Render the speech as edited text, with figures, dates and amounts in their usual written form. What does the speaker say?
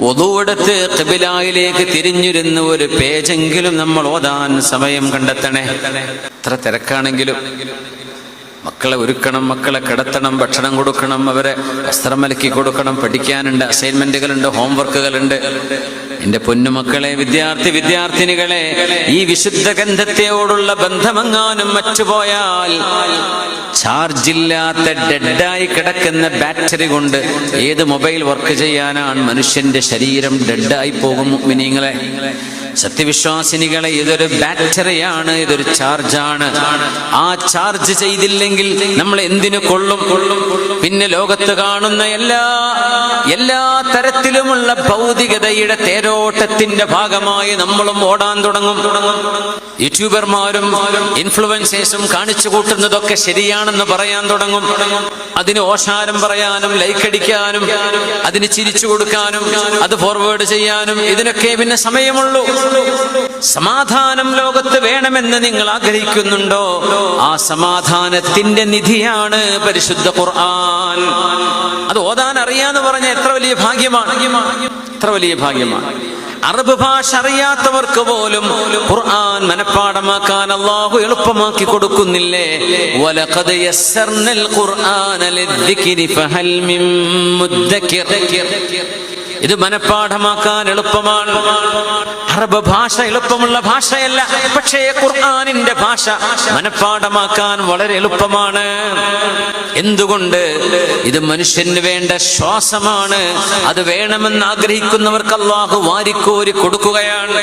വുദൂവെടുത്ത് ഖിബിലയിലേക്ക് തിരിഞ്ഞിരുന്ന് ഒരു പേജെങ്കിലും നമ്മൾ ഓതാൻ സമയം കണ്ടെത്തണേ. എത്ര തിരക്കാണെങ്കിലും മക്കളെ ഒരുക്കണം, മക്കളെ കിടത്തണം, ഭക്ഷണം കൊടുക്കണം, അവരെ വസ്ത്രം അലക്കി കൊടുക്കണം, പഠിക്കാനുണ്ട്, അസൈൻമെന്റുകളുണ്ട്, ഹോംവർക്കുകളുണ്ട്. എന്റെ പൊന്നുമക്കളെ, വിദ്യാർത്ഥിനികളെ, ഈ വിശുദ്ധ ഗ്രന്ഥത്തോടുള്ള ബന്ധമെങ്ങാനും മറ്റുപോയാൽ ചാർജില്ലാത്ത ഡെഡായി കിടക്കുന്ന ബാറ്ററി കൊണ്ട് ഏത് മൊബൈൽ വർക്ക് ചെയ്യാനാണ്? മനുഷ്യന്റെ ശരീരം ഡെഡായി പോകും. മുഅ്മിനീങ്ങളെ, സത്യവിശ്വാസിനികളെ, ഇതൊരു ബാറ്ററിയാണ്, ഇതൊരു ചാർജാണ്. ആ ചാർജ് ചെയ്തില്ലെങ്കിൽ നമ്മൾ എന്തിനു കൊള്ളും? പിന്നെ ലോകത്ത് കാണുന്ന എല്ലാ തരത്തിലുമുള്ള ഭൗതികതയുടെ തേരോട്ടത്തിന്റെ ഭാഗമായി നമ്മളും ഓടാൻ തുടങ്ങും. യൂട്യൂബർമാരും ഇൻഫ്ലുവൻസേഴ്സും കാണിച്ചു കൂട്ടുന്നതൊക്കെ ശരിയാണെന്ന് പറയാൻ തുടങ്ങും. അതിന് ഓശാരം പറയാനും, ലൈക്ക് അടിക്കാനും, അതിന് ചിരിച്ചു കൊടുക്കാനും, അത് ഫോർവേഡ് ചെയ്യാനും ഇതിനൊക്കെ പിന്നെ സമയമുള്ളൂ. സമാധാനം ലോകത്ത് വേണമെന്ന് നിങ്ങൾ ആഗ്രഹിക്കുന്നുണ്ടോ? ആ സമാധാനത്തിന്റെ നിധിയാണ് പരിശുദ്ധ ഖുർആൻ. അത് ഓതാൻ അറിയാന്ന് പറഞ്ഞ എത്ര വലിയ ഭാഗ്യമാണ്, എത്ര വലിയ ഭാഗ്യമാണ്. അറബ് ഭാഷ അറിയാത്തവർക്ക് പോലും ഖുർആൻ മനഃപ്പാഠമാക്കാൻ അല്ലാഹു എളുപ്പമാക്കി കൊടുക്കുന്നില്ലേ? വലഖദ് യസ്സർനൽ ഖുർആന ലിദ്ദിക്രി ഫഹൽ മിൻ മുദ്ദക്കിർ. ഇത് മനഃപ്പാഠമാക്കാൻ എളുപ്പമാണ്. അറബ് ഭാഷ എളുപ്പമുള്ള ഭാഷയല്ല, പക്ഷേ ഖുർആനിന്റെ ഭാഷ മനഃപ്പാഠമാക്കാൻ വളരെ എളുപ്പമാണ്. എന്തുകൊണ്ട്? ഇത് മനുഷ്യന് വേണ്ട ശ്വാസമാണ്. അത് വേണമെന്ന് ആഗ്രഹിക്കുന്നവർക്ക് അല്ലാഹു വാരിക്കോരി കൊടുക്കുകയാണ്.